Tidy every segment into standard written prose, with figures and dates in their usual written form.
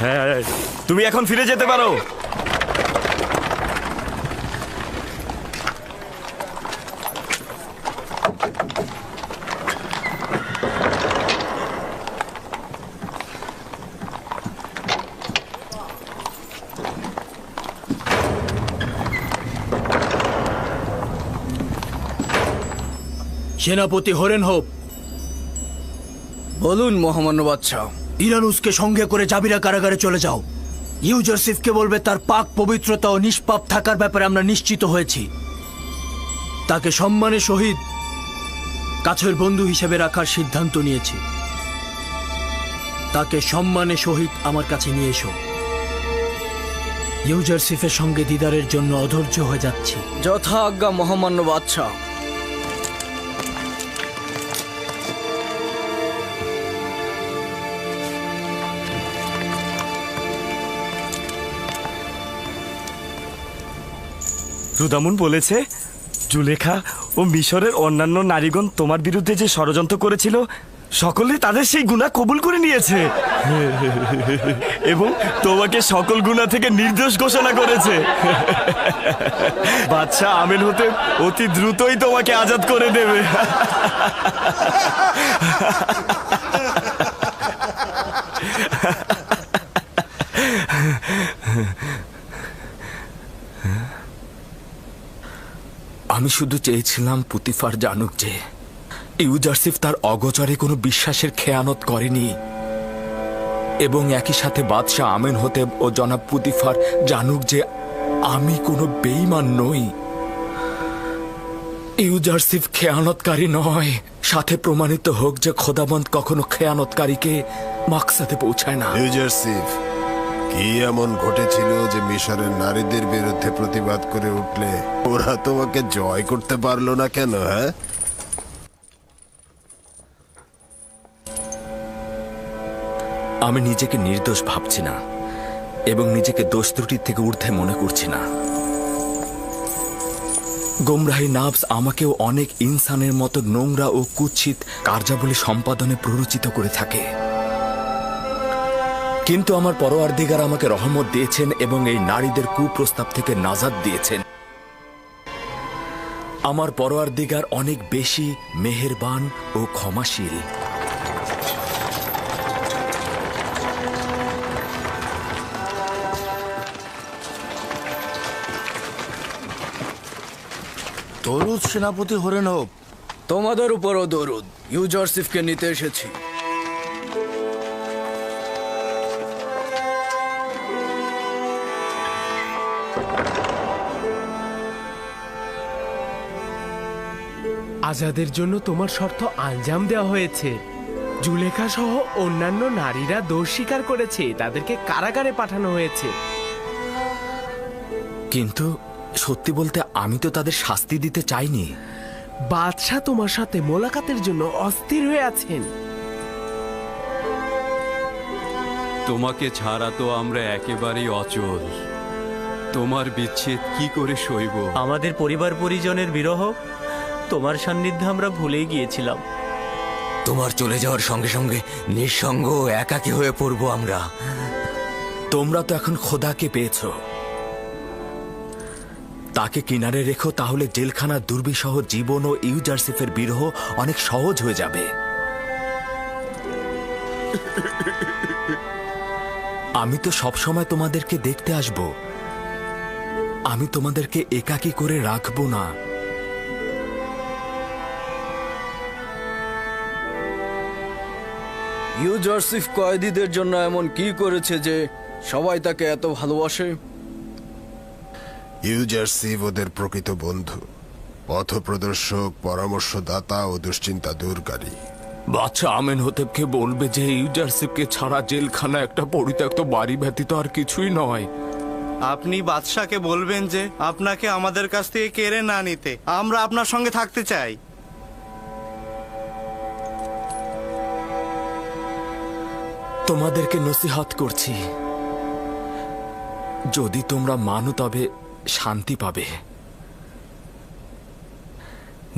হ্যাঁ, তুমি এখন ফিরে যেতে পারো। সেনাপতি হরেন হোপ, বলুন মহামান্য বাদশাহ। ইরানুসকে সঙ্গে করে জাবিরা কারাগারে চলে যাও। ইউজারসিফকে বলবে তার পাক পবিত্রতা ও নিষ্পাপ থাকার ব্যাপারে আমরা নিশ্চিত হয়েছি। তাকে সম্মানের সহিত কাছের বন্ধু হিসেবে রাখার সিদ্ধান্ত নিয়েছি। তাকে সম্মানের সহিত আমার কাছে নিয়ে এসো। ইউজারসিফের সঙ্গে দিদারের জন্য অধৈর্য হয়ে যাচ্ছি। যথা আজ্ঞা মহামান্য বাদশাহ। রুদামুন বলেছে জুলেখা ও মিশরের অন্যান্য নারীগণ তোমার বিরুদ্ধে যে ষড়যন্ত্র করেছিল সকলে তাদের সেই গুনাহ কবুল করে নিয়েছে এবং তোমাকে সকল গুনাহ থেকে নির্দোষ ঘোষণা করেছে। বাদশা আমেন হতে অতি দ্রুতই তোমাকে আজাদ করে দেবে। আমি শুধু চেয়েছিলাম পুতিফার জানুক যে ইউজারসিফ তার অগোচরে কোনো বিশ্বাসের খেয়ানত করেনি, এবং একই সাথে বাদশাহ আমেন হতেব ও জনাব পুতিফার জানুক যে আমি কোনো বেঈমান নই। ইউজারসিফ খেয়ানতকারী নয়, সাথে প্রমাণিত হোক যে খোদাবন্দ কখনো খেয়ানতকারীকে মাকসাদে পৌঁছায় না। ইউজারসিফ, কি এমন ঘটেছিল যে মিশরের নারীদের বিরুদ্ধে প্রতিবাদ করে উঠলে ওরা তোমাকে জয় করতে পারলো না কেন? হ্যাঁ, আমি নিজেকে নির্দোষ ভাবছি না এবং নিজেকে দোষ ত্রুটির থেকে ঊর্ধ্বে মনে করছি না। গোমরাহি নাফস আমাকেও অনেক ইনসানের মতো নোংরা ও কুৎসিত কার্যাবলী সম্পাদনে প্ররোচিত করে থাকে, কিন্তু আমার পরওয়ারদিগার আমাকে রহমত দিয়েছেন এবং এই নারীদের কুপ্রস্তাব থেকে নাজাত দিয়েছেন। আমার পরওয়ারদিগার অনেক বেশি মেহেরবান ও ক্ষমাশীল। দরুদ সেনাপতি হরেন হোপ। তোমাদের উপরও দরুদ। ইউজারসিফকে নিতে এসেছি। আজাদের জন্য তোমার শর্ত আঞ্জাম দেওয়া হয়েছে। জুলেখা সহ অন্যান্য নারীরা দোষ স্বীকার করেছে, তাদেরকে কারাগারে পাঠানো হয়েছে। কিন্তু সত্যি বলতে আমি তো তাদের শাস্তি দিতে চাইনি। বাদশাহ তোমার সাথে মোলাকাতের জন্য অস্থির হয়ে আছেন। তোমাকে ছাড়া তো আমরা একেবারেই অচল। তোমার বিচ্ছেদ কি করে সইব? আমাদের পরিবার পরিজনের বিরহ তোমার সান্নিধ্যে আমরা ভুলেই গিয়েছিলাম। তোমার চলে যাওয়ার সঙ্গে সঙ্গে নিঃসঙ্গ ও একাকী হয়ে পড়ব আমরা। তোমরা তো এখন খোদাকে পেয়েছ, তাকে কিনারে রেখো, তাহলে জেলখানার দুর্বিষহ জীবন ও ইউজারসিফের বিরহ অনেক সহজ হয়ে যাবে। আমি তো সবসময় তোমাদেরকে দেখতে আসব, আমি তোমাদেরকে একাকী করে রাখবো না। ইউজারসিফ কয়েদিদের জন্য এমন কি করেছে যে সবাই তাকে এত ভালোবাসে? ইউজারসিফ ওদের প্রকৃত বন্ধু, পথপ্রদর্শক, পরামর্শদাতা ও দুশ্চিন্তা দূরকারী। বাচ্চা আমেন হতেবকে বলবে যে ইউজারসিফকে ছাড়া জেলখানা একটা পরিত্যক্ত বাড়ি ব্যতীত আর কিছুই নয়। আপনি বাদশাকে বলবেন যে আপনাকে আমাদের কাছ থেকে কেড়ে না নিতে, আমরা আপনার সঙ্গে থাকতে চাই। তোমাদেরকে নসিহত করছি, যদি তোমরা মানো তবে শান্তি পাবে।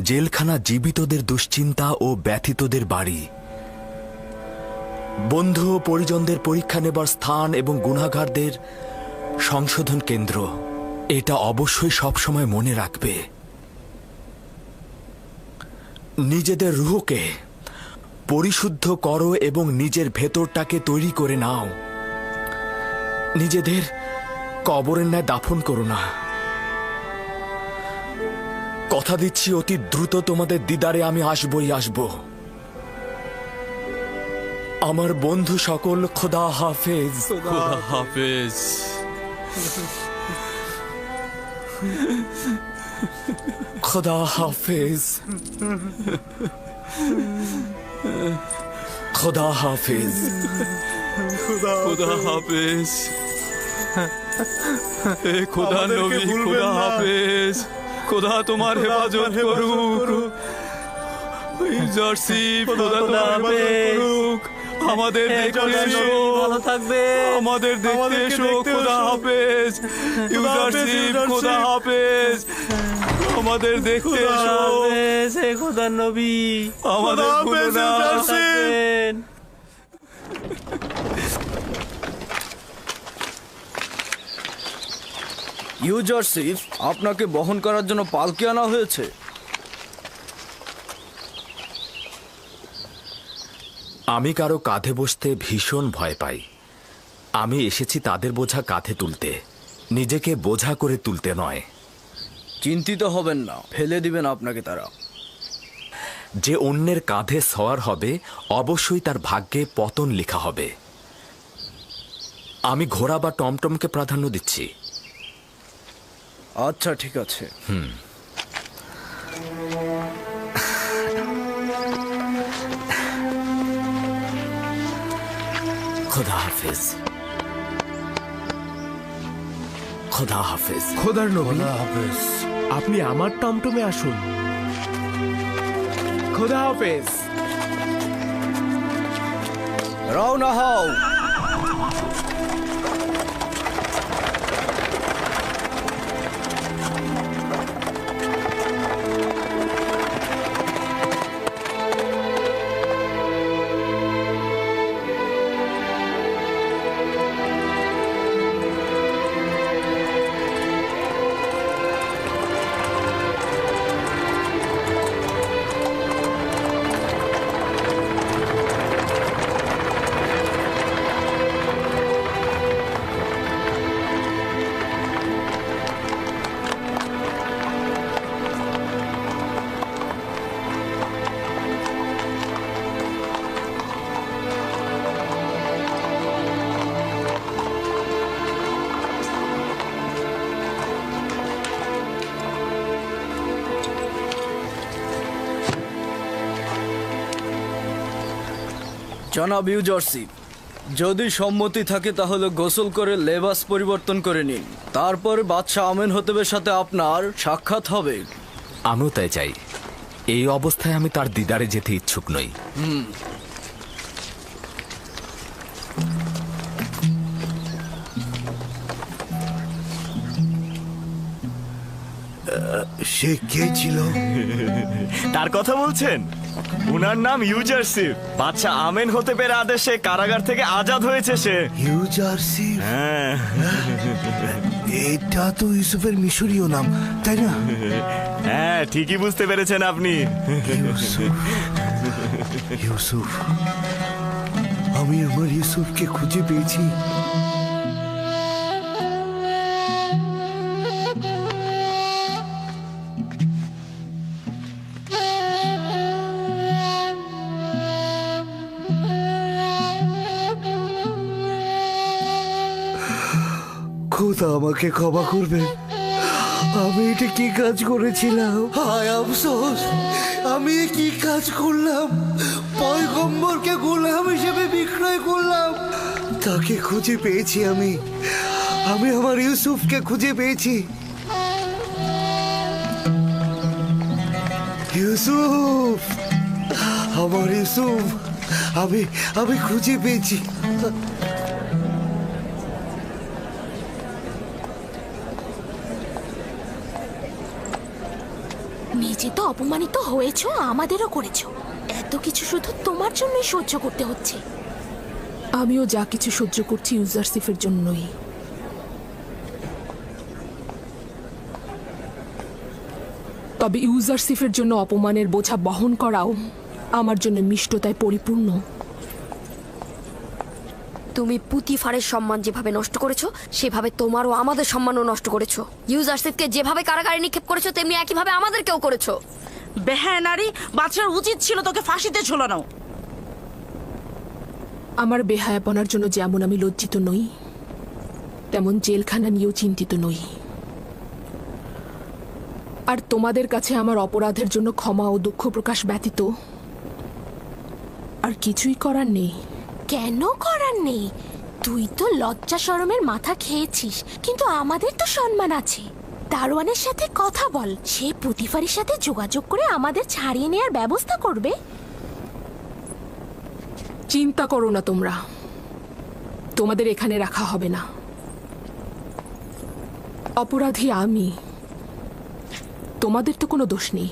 জেলখানা জীবিতদের দুশ্চিন্তা ও ব্যথিতদের বাড়ি। বন্ধু ও পরিজনদের পরীক্ষা নেবার স্থান এবং গুনাহগারদের সংশোধন কেন্দ্র। এটা অবশ্যই সবসময় মনে রাখবে। নিজেদের রুহকে পরিশুদ্ধ করো এবং নিজের ভেতরটাকে তৈরি করে নাও। নিজেদের কবরের ন্যায় দাফন করো না। কথা দিচ্ছি অতি দ্রুত তোমাদের দিদারে আমি আসবই আসব। আমার বন্ধু সকল, খোদা হাফেজ। খোদা হাফেজ। খোদা হাফেজ। খোদা হাফেজ। খোদা হাফেজ। এ খোদা নবী, খোদা হাফেজ। খোদা তোমার হেফাজত করুক। ইউজারশিপ, খোদা তোমার হেফাজত করুক। আমাদের দেখতে এসো, ভালো থাকবে। আমাদের দেখতে এসো। খোদা হাফেজ। ইউজারশিপ, খোদা হাফেজ। আমাদের দেখতে এসো। খোদার নবী, আমাদের ভুলো না। থাকবেন। ইউজারশিপ, আপনাকে বহন করার জন্য পালকি আনা হয়েছে। আমি কারো কাঁধে বসতে ভীষণ ভয় পাই। আমি এসেছি তাদের বোঝা কাঁধে তুলতে, নিজেকে বোঝা করে তুলতে নয়। চিন্তিত হবেন না, ফেলে দিবেন আপনাকে তারা। যে অন্যের কাঁধে সওয়ার হবে অবশ্যই তার ভাগ্যে পতন লেখা হবে। আমি ঘোড়া বা টমটমকে প্রাধান্য দিচ্ছি। আচ্ছা, ঠিক আছে। খোদা হাফেজ। খোদা হাফেজ। খোদার নবী, আপনি আমার টমটমে আসুন। খোদা হাফেজ। রওনা হও। জনাব ইউজারশিপ, যদি সম্মতি থাকে তাহলে গোসল করে লেবাস পরিবর্তন করে নিন। তারপর বাদশাহ আমেনহতেবের সাথে আপনার সাক্ষাৎ হবে। আমিও তাই চাই। এই অবস্থায় আমি তার দিদারে যেতে ইচ্ছুক নই। সে কে ছিল? তার কথা বলছেন? উনার নাম ইউজারশিপ। বাদশা আমেন হতে পেরে আদেশে কারাগার থেকে আজাদ হয়েছে সে। ইউজারশিপ? হ্যাঁ, এটা তো ইউসুফের মিশরীয় নাম, তাই না? হ্যাঁ, ঠিকই বুঝতে পেরেছেন আপনি। ইউসুফ, ইউসুফ, আমি আমার ইউসুফকে খুঁজে পেয়েছি। খোদা আমাকে ক্ষমা করবেন, আমি এটা কি কাজ করেছিলাম? হায় আফসোস, আমি কি কাজ করলাম? পয়গম্বরকে গোলাম হিসেবে বিক্রয় করলাম। তাকে খুঁজে পেয়েছি আমি আমার ইউসুফকে খুঁজে পেয়েছি। ইউসুফ, আমার ইউসুফ, আমি খুঁজে পেয়েছি। নিজে তো অপমানিত হয়েছো, আমাদেরও করেছো। এত কিছু শুধু তোমার জন্যই সহ্য করতে হচ্ছে। আমিও যা কিছু সহ্য করছি ইউজারসিফের জন্যই। তবে ইউজারসিফের জন্য অপমানের বোঝা বহন করাও আমার জন্য মিষ্টতায় পরিপূর্ণ। তুমি পুতিফারের সম্মান যেভাবে নষ্ট করেছো, সেভাবে তোমারও আমাদের সম্মানও নষ্ট করেছো। ইউজারসিফকে যেভাবে কারাগারে নিক্ষেপ করেছো, তেমনি একইভাবে আমাদেরকেও করেছো। বেহায়া নারী, বাদশার উচিত ছিল তোকে ফাঁসিতে ঝোলানো। আমার বেহায়াপনার জন্য যেমন আমি লজ্জিত নই, তেমন জেলখানা নিয়েও চিন্তিত নই। আর তোমাদের কাছে আমার অপরাধের জন্য ক্ষমা ও দুঃখ প্রকাশ ব্যতীত আর কিছুই করার নেই। কেন করার নেই? তুই তো লজ্জা শরমের মাথা খেয়েছিস, কিন্তু আমাদের তো সম্মান আছে। দারোয়ানের সাথে কথা বল, সে পুতিফারের সাথে যোগাযোগ করে আমাদের ছাড়িয়ে নেওয়ার ব্যবস্থা করবে। চিন্তা করো না তোমরা, তোমাদের এখানে রাখা হবে না। অপরাধী আমি, তোমাদের তো কোনো দোষ নেই।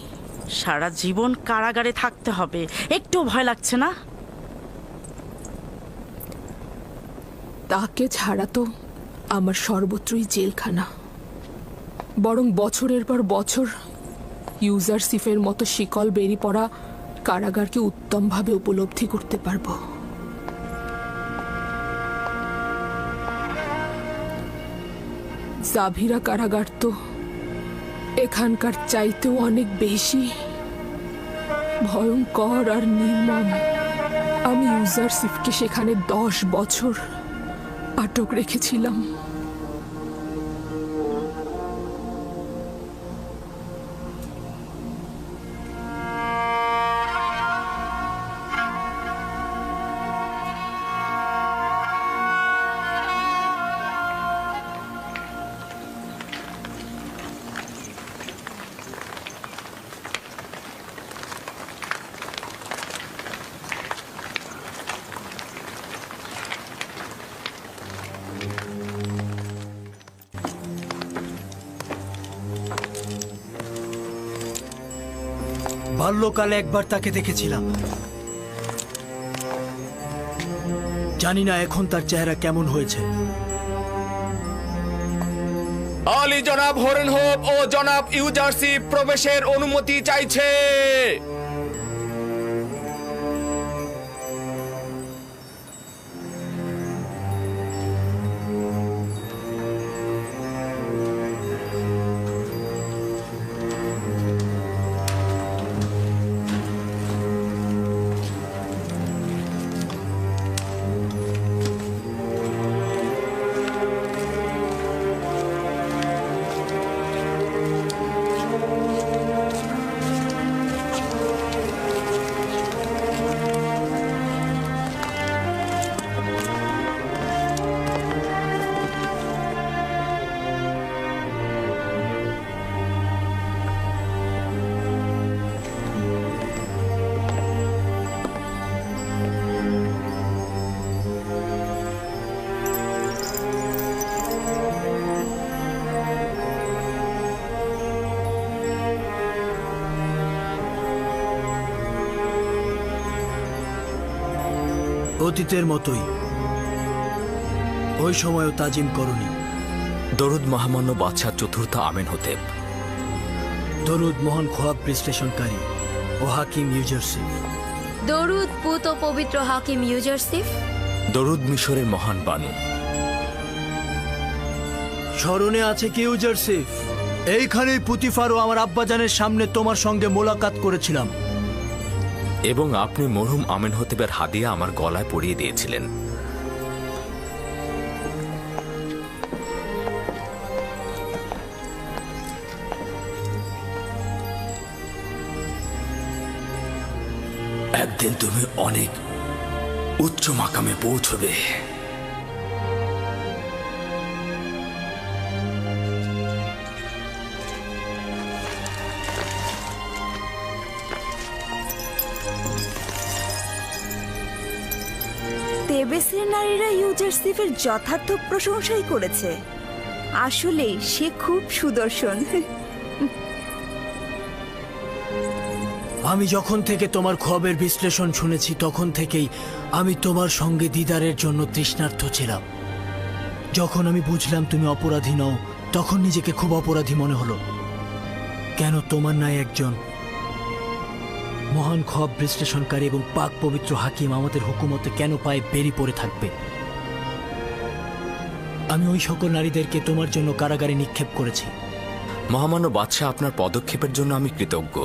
সারা জীবন কারাগারে থাকতে হবে, একটু ভয় লাগছে না? তাকে ছাড়া তো আমার সর্বত্রই জেলখানা। বরং বছরের পর বছর ইউজারসিফের মতো শিকল বেরিয়ে পড়া কারাগারকে উত্তমভাবে উপলব্ধি করতে পারবো। জাভিরা কারাগার তো এখানকার চাইতেও অনেক বেশি ভয়ঙ্কর আর নির্মম। আমি ইউজারসিফকে সেখানে 10 বছর আটক রেখেছিলাম। বাল্যকালে একবার তাকে দেখেছিলাম, জানি না এখন তার চেহারা কেমন হয়েছে। আলী জনাব হরেনহোপ ও জনাব ইউজারসিফ প্রবেশের অনুমতি চাইছে। অতীতের মতোই ওই সময়ও তাজিম করনি। দরুদ মহামান্য বাদশাহ চতুর্থ আমেনহোতেব। দরুদ মহান খোয়াব বিশ্লেষণকারী ও হাকিম ইউজারসিফ। দরুদ পুত ও পবিত্র হাকিম ইউজারসিফ। দরুদ মিশরের মহান বানু। স্মরণে আছে কি ইউজারসিফ? এইখানেই পুতিফার ও আমার আব্বাজানের সামনে তোমার সঙ্গে মোলাকাত করেছিলাম। এবং আপনি মরহুম আমেনহোতেবের হাদিয়া আমার গলায় পরিয়ে দিয়েছিলেন। একদিন তুমি অনেক উচ্চ মাকামে পৌঁছবে। তেবেসের নারীরা ইউজারসিফের যথার্থ প্রশংসাই করেছে। আসলে সে খুব সুদর্শন। আমি যখন থেকে তোমার খোয়াবের বিশ্লেষণ শুনেছি তখন থেকেই আমি তোমার সঙ্গে দিদারের জন্য তৃষ্ণার্ত ছিলাম। যখন আমি বুঝলাম তুমি অপরাধী নও তখন নিজেকে খুব অপরাধী মনে হলো। কেন তোমার নাই একজন মহান খোয়াব বিশ্লেষণকারী এবং পাক পবিত্র হাকিম আমাদের হুকুমতে কেন পায়ে বেরি পড়ে থাকবে? আমি ওই সকল নারীদেরকে তোমার জন্য কারাগারে নিক্ষেপ করেছি। মহামান্য বাদশাহ, আপনার পদক্ষেপের জন্য আমি কৃতজ্ঞ,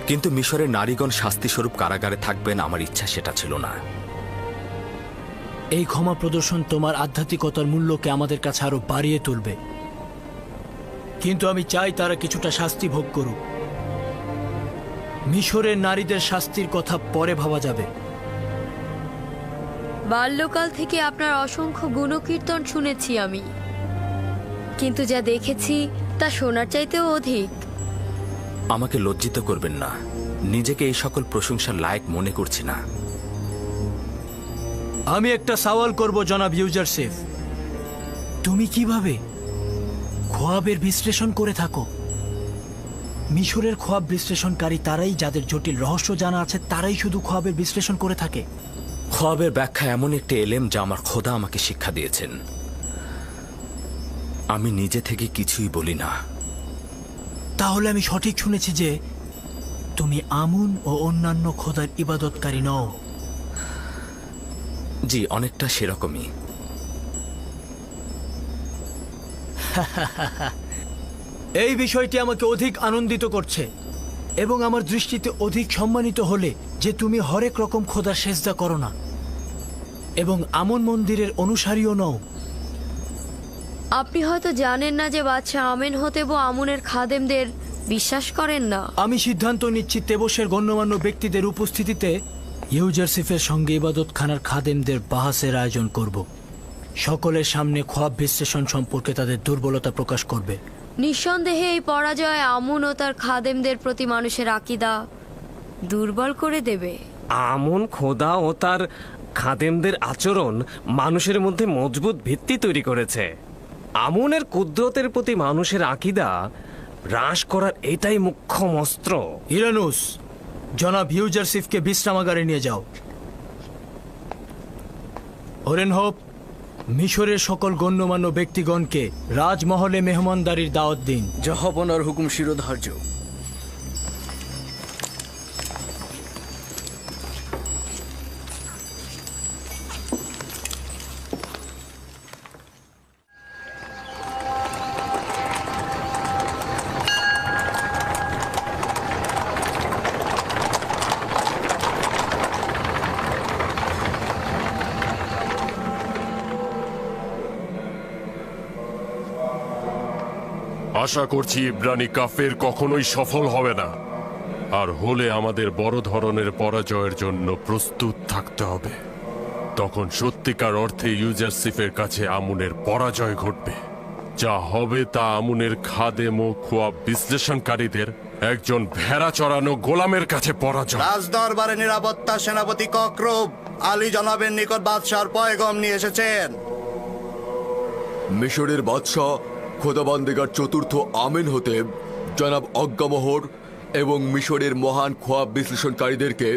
কিন্তু মিশরের নারীগণ শাস্তিস্বরূপ কারাগারে থাকবেন আমার ইচ্ছা সেটা ছিল না। এই ক্ষমা প্রদর্শন তোমার আধ্যাত্মিকতার মূল্যকে আমাদের কাছে আরো বাড়িয়ে তুলবে, কিন্তু আমি চাই তারা কিছুটা শাস্তি ভোগ করুক। মিশরের নারীদের শাস্তির কথা পরে ভাবা যাবে। বাল্যকাল থেকে আপনার অসংখ্য গুণকীর্তন শুনেছি আমি, কিন্তু যা দেখেছি তা শোনার চাইতেও অধিক। আমাকে লজ্জিত করবেন না, নিজেকে এই সকল প্রশংসার লায়ক মনে করছি না। আমি একটা সওয়াল করব জনাব ইউজারসিফ, তুমি কিভাবে খোয়াবের বিশ্লেষণ করে থাকো? মিশরের খোয়াব বিশ্লেষণকারী তারাই, যাদের জটিল রহস্য জানা আছে তারাই শুধু খোয়াবের বিশ্লেষণ করে থাকে। খোয়াবের ব্যাখ্যা এমন একটি এলেম যা আমার খোদা আমাকে শিক্ষা দিয়েছেন। আমি নিজে থেকে কিছুই বলি না। তাহলে আমি সঠিক শুনেছি যে তুমি আমুন ও অন্যান্য খোদার ইবাদতকারী নও? জি, অনেকটা সেরকমই। এই বিষয়টি আমাকে অধিক আনন্দিত করছে এবং আমার দৃষ্টিতে অধিক সম্মানিত হলে যে তুমি হরেক রকম খোদার সেজদা করো না এবং আমন মন্দিরের অনুসারীও নও। আপনি হয়তো জানেন না যে বাদশাহ আমেনহোতেব আমুনের খাদেমদের বিশ্বাস করেন না। আমি সিদ্ধান্ত নিচ্ছি তেবসের গণ্যমান্য ব্যক্তিদের উপস্থিতিতে ইউজারসিফের সঙ্গে ইবাদতখানার খাদেমদের বাহাসের আয়োজন করব। সকলের সামনে খোয়াব বিশ্লেষণ সম্পর্কে তাদের দুর্বলতা প্রকাশ করবে। নিঃসন্দেহে এই পরাজয় আমুন ও তার খাদেমদের প্রতি মানুষের আকীদা দুর্বল করে দেবে। আমন খোদা ও তার খাদেমদের আচরণ মানুষের মধ্যে মজবুত ভিত্তি তৈরি করেছে। আমুনের কুদরতের প্রতি মানুষের আকীদা হ্রাস করার এটাই মুখ্য অস্ত্র। ইরানুস, জনাব ইউজারসিফকে বিশ্রামাগারে নিয়ে যাও। ওরেনহোপ, মিশরের সকল গণ্যমান্য ব্যক্তিগণকে রাজমহলে মেহমানদারির দাওয়াত দিন। জাহাপনার হুকুম শিরোধার্য। আশা করছি ইব্রানি কাফের কখনোই সফল হবে না, আর হলে আমাদের বড় ধরনের পরাজয়ের জন্য প্রস্তুত থাকতে হবে। তখন সত্যিকার অর্থে ইউজারসিফের কাছে আমুনের পরাজয় ঘটবে। যা হবে তা আমুনের খাদেম ও খোয়াব বিশ্লেষণকারীদের একজন ভেড়া চড়ানো গোলামের কাছে পরাজয়। রাজদরবারে নিরাপত্তা সেনাপতি ককরব আলী জনাবের নিকট বাদশার পয়গম নিয়ে এসেছেন। মিশরের বাদশাহ খোদাবান্দেগার চতুর্থ আমেনহোতেব জনাব অজ্ঞামোহর এবং মিশরের মহান খোয়াব বিশ্লেষণকারীদেরকে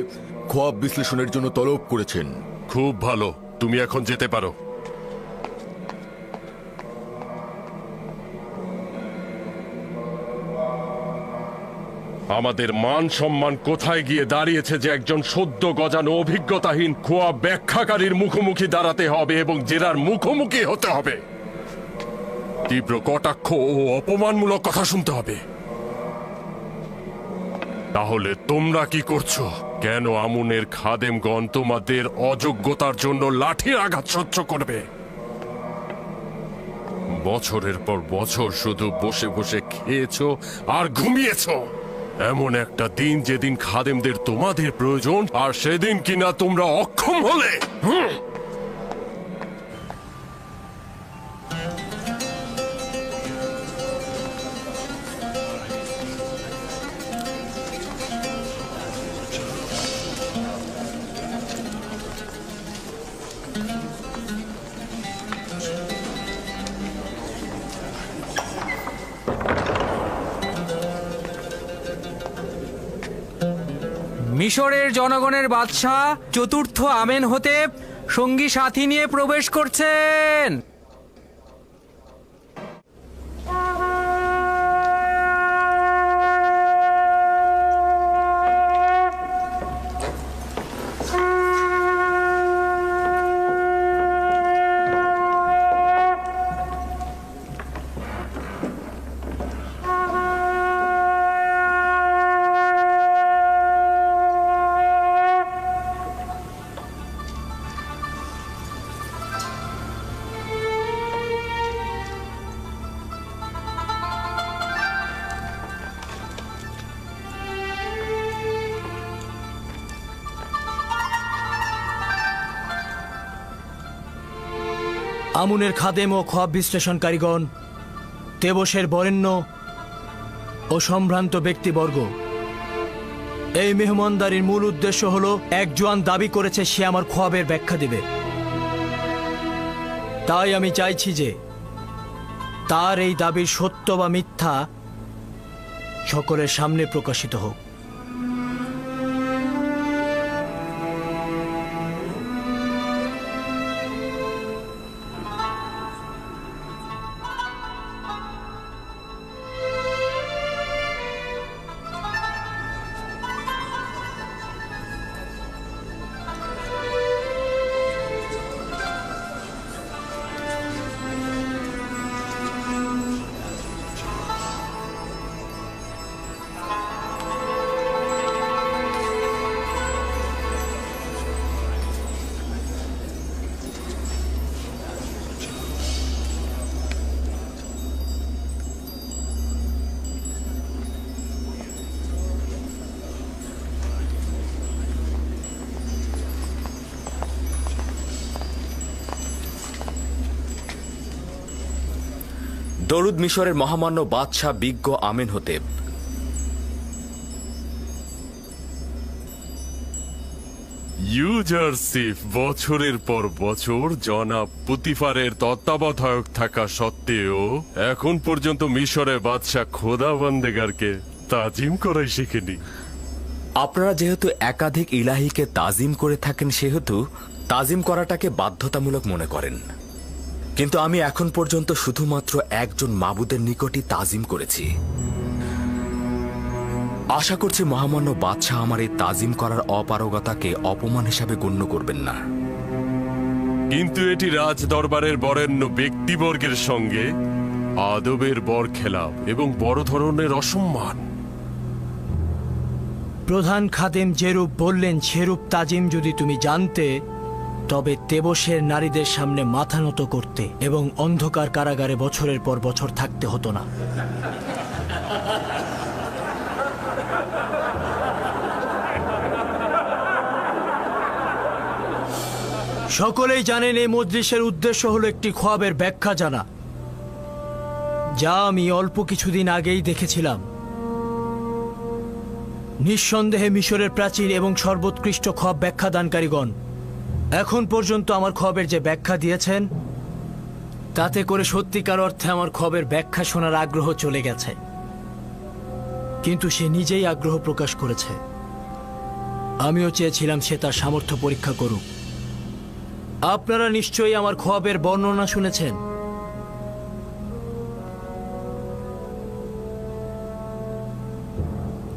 খোয়াব বিশ্লেষণের জন্য তলব করেছেন। খুব ভালো, তুমি এখন যেতে পারো। আমাদের মান সম্মান কোথায় গিয়ে দাঁড়িয়েছে যে একজন সদ্য গজানো অভিজ্ঞতাহীন খোয়াব ব্যাখ্যাকারীর মুখোমুখি দাঁড়াতে হবে এবং জেরার মুখোমুখি হতে হবে। তীব্র কটাক্ষ ও অপমানমূলক কথা শুনতে হবে। তাহলে তোমরা কি করছো? কেন আমুনের খাদেমগণ তোমাদের অযোগ্যতার জন্য লাঠির আঘাত সহ্য করবে? বছরের পর বছর শুধু বসে বসে খেয়েছো আর ঘুমিয়েছো। এমন একটা দিন যেদিন খাদেমদের তোমাদের প্রয়োজন, আর সেদিন কিনা তোমরা অক্ষম হলে। মিশরের জনগণের বাদশাহ চতুর্থ আমেনহোতেপ সঙ্গী সাথী নিয়ে প্রবেশ করছেন। আমুনের খাদেম ও খোয়াব বিশ্লেষণকারীগণ, তেবসের বরেণ্য ও সম্ভ্রান্ত ব্যক্তিবর্গ, এই মেহমানদারির মূল উদ্দেশ্য হলো এক জোয়ান দাবি করেছে সে আমার খোয়াবের ব্যাখ্যা দিবে। তাই আমি চাইছি যে তার এই দাবির সত্য বা মিথ্যা সকলের সামনে প্রকাশিত হোক। দরুদ মিশরের মহামান্য বাদশাহ বিজ্ঞ আমেনহোতেপ। ইউজারসিফ বছরের পর বছর জনাব পুতিফারের তত্ত্বাবধায়ক থাকা সত্ত্বেও এখন পর্যন্ত মিশরের বাদশাহ খোদাবন্দেগারকে তাজিম করাই শিখেনি। আপনারা যেহেতু একাধিক ইলাহিকে তাজিম করে থাকেন সেহেতু তাজিম করাটাকে বাধ্যতামূলক মনে করেন, কিন্তু আমি এখন পর্যন্ত শুধুমাত্র একজন মাবুদের নিকটই তাজিম করেছি। আশা করছি মহামান্য বাদশাহ আমার এই তাজিম করার অপারগতাকে অপমান হিসাবে গণ্য করবেন না। কিন্তু এটি রাজ দরবারের বরেণ্য ব্যক্তিবর্গের সঙ্গে আদবের বরখেলাপ এবং বড় ধরনের অসম্মান। প্রধান খাদেম যেরূপ বললেন সেরূপ তাজিম যদি তুমি জানতে, তবে তেবসের নারীদের সামনে মাথা নত করতে এবং অন্ধকার কারাগারে বছরের পর বছর থাকতে হতো না। সকলেই জানেন এই মজলিসের উদ্দেশ্য হলো একটি খোয়াবের ব্যাখ্যা জানা, যা আমি অল্প কিছুদিন আগেই দেখেছিলাম। নিঃসন্দেহে মিশরের প্রাচীন এবং সর্বোৎকৃষ্ট খোয়াব ব্যাখ্যাদানকারীগণ এখন পর্যন্ত আমার খোয়াবের যে ব্যাখ্যা দিয়েছেন, তাতে করে সত্যিকার অর্থে আমার খোয়াবের ব্যাখ্যা শোনার আগ্রহ চলে গেছে। কিন্তু সে নিজেই আগ্রহ প্রকাশ করেছে। আমিও চেয়েছিলাম সে তার সামর্থ্য পরীক্ষা করুক। আপনারা নিশ্চয়ই আমার খোয়াবের বর্ণনা শুনেছেন।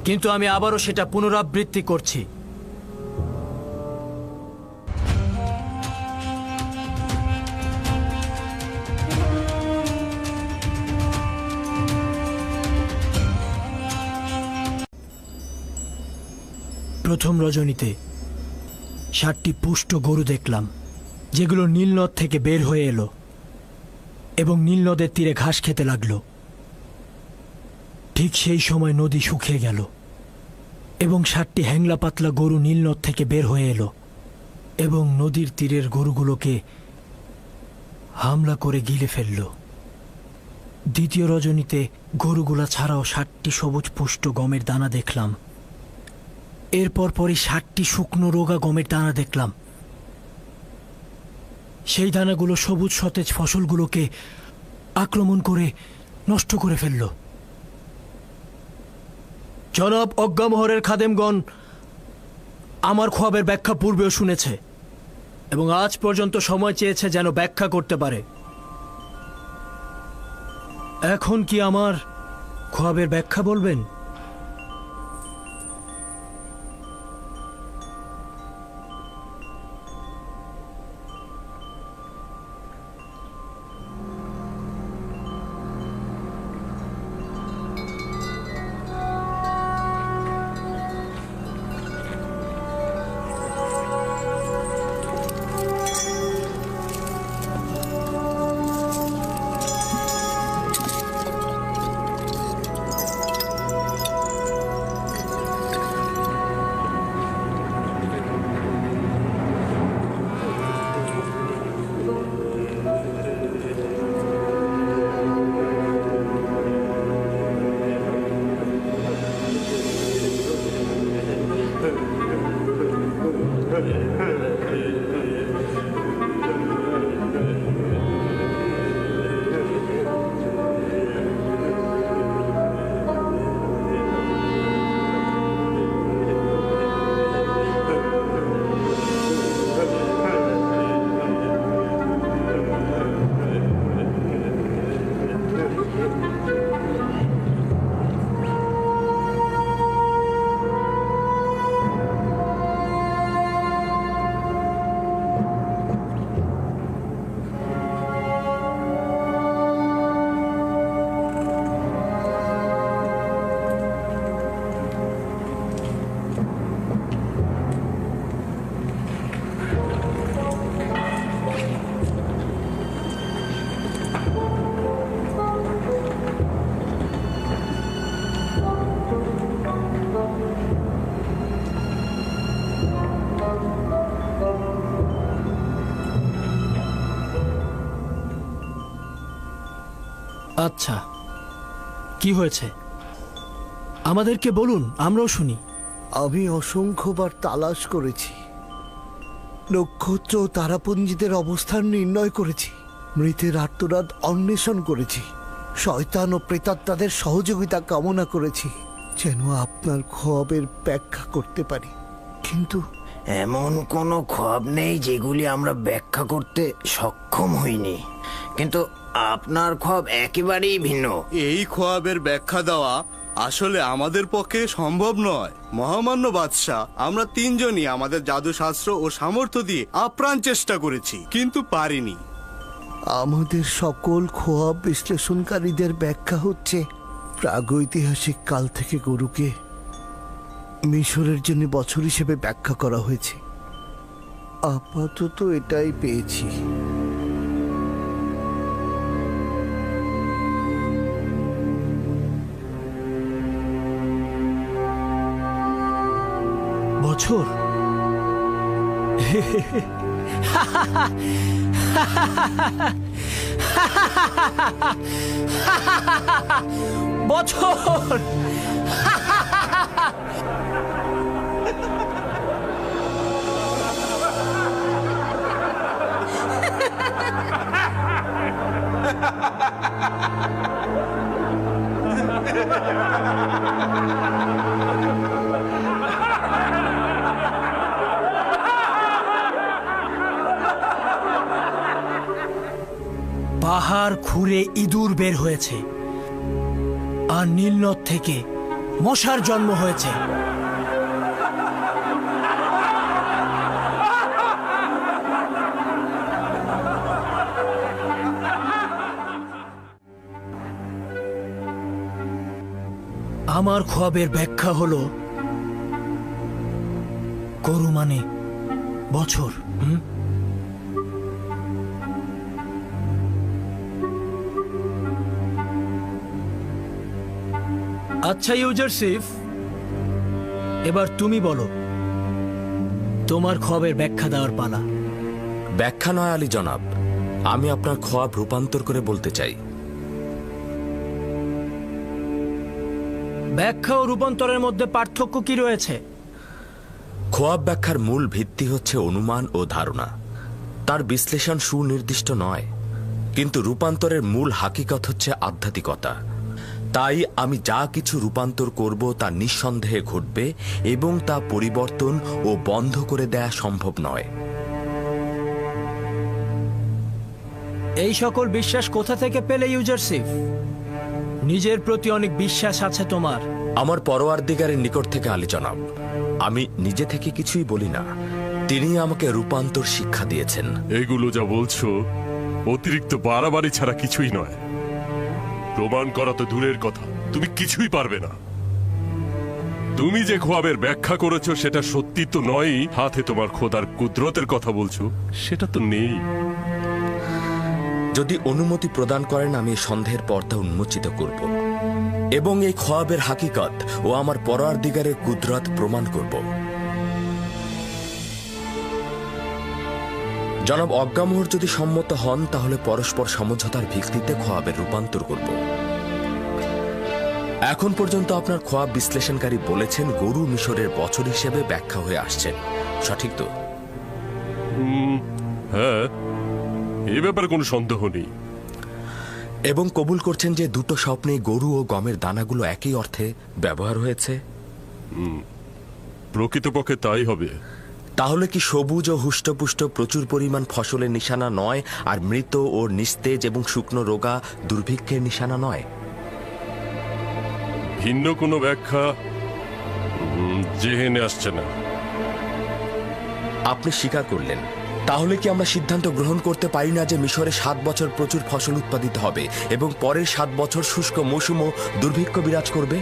কিন্তু আমি আবারও সেটা পুনরাবৃত্তি করছি। প্রথম রজনীতে 7টি পুষ্ট গরু দেখলাম, যেগুলো নীলনদ থেকে বের হয়ে এলো এবং নীলনদের তীরে ঘাস খেতে লাগলো। ঠিক সেই সময় নদী শুকিয়ে গেল এবং 7টি হ্যাংলা পাতলা গরু নীলনদ থেকে বের হয়ে এলো এবং নদীর তীরের গরুগুলোকে হামলা করে গিলে ফেলল। দ্বিতীয় রজনীতে গরুগুলা ছাড়াও 7টি সবুজ পুষ্ট গমের দানা দেখলাম। এরপর পরই 7টি শুকনো রোগা গমের দানা দেখলাম। সেই দানাগুলো সবুজ সতেজ ফসলগুলোকে আক্রমণ করে নষ্ট করে ফেলল। জনাব অজ্ঞামোহরের খাদেমগণ, আমার খোয়াবের ব্যাখ্যা পূর্বেও শুনেছে এবং আজ পর্যন্ত সময় চেয়েছে যেন ব্যাখ্যা করতে পারে। এখন কি আমার খোয়াবের ব্যাখ্যা বলবেন? আচ্ছা, কি হয়েছে আমাদেরকে বলুন, আমরাও শুনি। আমি অসংখ্যবার তালাশ করেছি, নক্ষত্র ও তারাপুঞ্জিদের অবস্থান নির্ণয় করেছি, মৃতের আত্মনাদ অন্বেষণ করেছি, শয়তান ও প্রেতাত্মাদের সহযোগিতা কামনা করেছি যেন আপনার খোয়াবের ব্যাখ্যা করতে পারি, কিন্তু এমন কোনো খোয়াব নেই যেগুলি আমরা ব্যাখ্যা করতে সক্ষম হইনি, কিন্তু আপনার খোয়াব একেবারেই ভিন্ন। এই খোয়াবের ব্যাখ্যা দেওয়া আসলে আমাদের পক্ষে সম্ভব নয়। মহামান্য বাদশাহ, আমরা তিনজনই আমাদের জাদুশাস্ত্র ও সামর্থ্য দিয়ে আপ্রাণ চেষ্টা করেছি, কিন্তু পারিনি। আমাদের সকল খোয়াব বিশ্লেষণকারীদের ব্যাখ্যা হচ্ছে প্রাগৈতিহাসিক কাল থেকে গরুকে মিশরের জন্য বছর হিসেবে ব্যাখ্যা করা হয়েছে। আপাতত এটাই পেয়েছি। বছর? বছর? পাহাড় খুঁড়ে ইঁদুর বের হয়েছে আর নীলনদ থেকে মশার জন্ম হয়েছে। আমার খোয়াবের ব্যাখ্যা হলো গরু মানে বছর। আচ্ছা ইউজারশিপ, এবার তুমি বলো, তোমার খোয়াবের ব্যাখ্যা দেওয়ার পালা। ব্যাখ্যা নয় আলী জনাব, আমি আপনার খোয়াব রূপান্তর করে বলতে চাই। ব্যাখ্যা ও রূপান্তরের মধ্যে পার্থক্য কি রয়েছে? খোয়াব ব্যাখ্যার মূল ভিত্তি হচ্ছে অনুমান ও ধারণা, তার বিশ্লেষণ সুনির্দিষ্ট নয়, কিন্তু রূপান্তরের মূল হাকিকত হচ্ছে আধ্যাত্মিকতা। তাই আমি যা কিছু রূপান্তর করব তা নিঃসন্দেহে ঘটবে এবং তা পরিবর্তন ও বন্ধ করে দেয়া সম্ভব নয়। এই সকল বিশ্বাস কোথা থেকে পেলে ইউজারশিপ? নিজের প্রতি অনেক বিশ্বাস আছে তোমার। আমার পরওয়ারদিগারের নিকট থেকে আলী জনাব। আমি নিজে থেকে কিছুই বলি না, তিনি আমাকে রূপান্তর শিক্ষা দিয়েছেন। এগুলো যা বলছো অতিরিক্ত বাড়াবাড়ি ছাড়া কিছুই নয়। প্রমাণ করা তো দূরের কথা, তুমি কিছুই পারবে না। তুমি যে খোয়াবের ব্যাখ্যা করেছো সেটা সত্যি তো নয়ই। হাতে তোমার খোদার কুদরতের কথা বলছো, সেটা তো নেই। যদি অনুমতি প্রদান করেন আমি এই সন্দেহের পর্দা উন্মোচিত করব এবং এই খোয়াবের হাকিকত ও আমার পরওয়ারদিগারের কুদরত প্রমাণ করব। জনাব অজ্ঞামোহর যদি সম্মত হন তাহলে পরস্পর সমঝোতার ভিত্তিতে খোয়াবের রূপান্তর করব। এখন পর্যন্ত আপনার খোয়াব বিশ্লেষণকারী বলেছেন গরু মিশরের বছর হিসেবে ব্যাখ্যা হয়ে আসছেন, সঠিক তো? হ্যাঁ, এ ব্যাপারে কোনো সন্দেহ নেই। এবং কবুল করছেন যে দুটো স্বপ্নে গরু ও গমের দানাগুলো একই অর্থে ব্যবহার হয়েছে? প্রকৃতপক্ষে তাই হবে। তাহলে কি সবুজ ও হুষ্টপুষ্ট প্রচুর পরিমাণ ফসলের নিশানা নয়, আর মৃত ও নিস্তেজ এবং শুকনো রোগা দুর্ভিক্ষের নিশানা নয়? ভিন্ন কোনো ব্যাখ্যা জেহেনে আসছে না। আপনি স্বীকার করলেন। তাহলে কি আমরা সিদ্ধান্ত গ্রহণ করতে পারি না যে মিশরে 7 বছর প্রচুর ফসল উৎপাদিত হবে এবং পরের 7 বছর শুষ্ক মৌসুম ও দুর্ভিক্ষ বিরাজ করবে?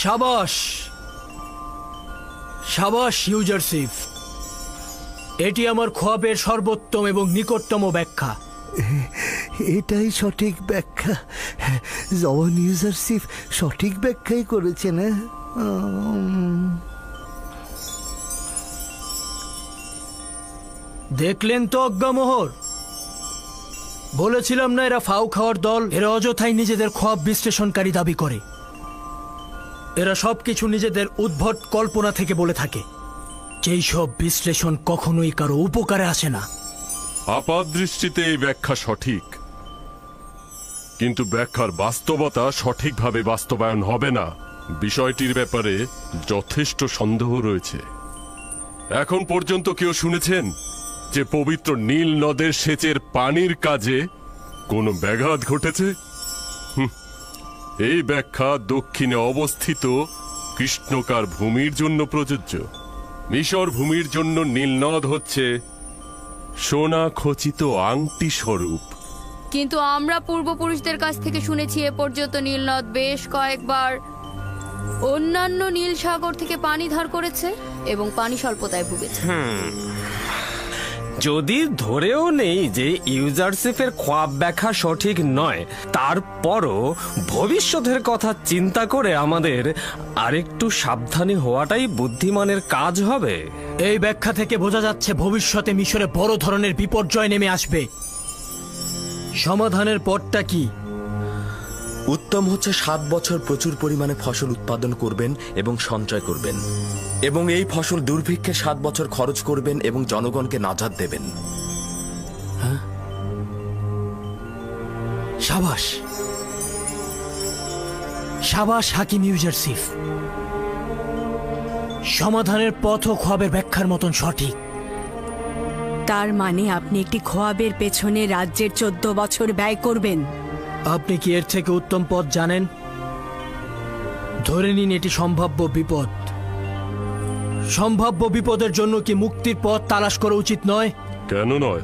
সাবাস সাবাস ইউজারশিপ, এটি আমার খোয়াবের সর্বোত্তম এবং নিকটতম ব্যাখ্যা। এটাই সঠিক ব্যাখ্যা। জওয়ান ইউজারশিপ সঠিক ব্যাখ্যাই করেছে না? দেখলেন তো অজ্ঞামোহর, বলেছিলাম না এরা ফাউ খাওয়ার দল। এরা অযথাই নিজেদের খোয়াব বিশ্লেষণকারী দাবি করে। এরা সবকিছু নিজেদের উদ্ভট কল্পনা থেকে বলে থাকে, যেই সব বিশ্লেষণ কখনোই কারো উপকারে আসে না। আপাত দৃষ্টিতে এই ব্যাখ্যা সঠিক, কিন্তু ব্যাখ্যার বাস্তবতা সঠিকভাবে বাস্তবায়ন হবে না। বিষয়টির ব্যাপারে যথেষ্ট সন্দেহ রয়েছে। এখন পর্যন্ত কেউ শুনেছেন যে পবিত্র নীল নদের সেচের পানির কাজে কোনো ব্যাঘাত ঘটেছে? এই ব্যাখ্যা দক্ষিণে অবস্থিত কৃষ্ণকার ভূমির জন্য প্রযোজ্য। মিশর ভূমির জন্য নীলনদ হচ্ছে সোনা খচিত আংটি স্বরূপ। কিন্তু আমরা পূর্বপুরুষদের কাছ থেকে শুনেছি এ পর্যন্ত নীলনদ বেশ কয়েকবার অন্যান্য নীল সাগর থেকে পানি ধার করেছে এবং পানি স্বল্পতায় ভুগেছে। যদি ধরেও নেই যে ইউজারশিপের খোয়াব ব্যাখ্যা সঠিক নয়, তারপরও ভবিষ্যতের কথা চিন্তা করে আমাদের আরেকটু সাবধানী হওয়াটাই বুদ্ধিমানের কাজ হবে। এই ব্যাখ্যা থেকে বোঝা যাচ্ছে ভবিষ্যতে মিশরে বড় ধরনের বিপর্যয় নেমে আসবে। সমাধানের পথটা কি? উত্তম হচ্ছে 7 বছর প্রচুর পরিমাণে ফসল উৎপাদন করবেন এবং সঞ্চয় করবেন, এবং এই ফসল দুর্ভিক্ষে 7 বছর খরচ করবেন এবং জনগণকে নাজাত দেবেন। সাবাস সাবাস হাকিম ইউজারশিপ, সমাধানের পথ ও খোয়াবের ব্যাখ্যার মতন সঠিক। তার মানে আপনি একটি খোয়াবের পেছনে রাজ্যের 14 বছর ব্যয় করবেন? আপনি কি এর থেকে উত্তম পথ জানেন? ধরে নিন এটি সম্ভাব্য বিপদ। সম্ভাব্য বিপদের জন্য কি মুক্তির পথ তালাশ করা উচিত নয়? কেন নয়,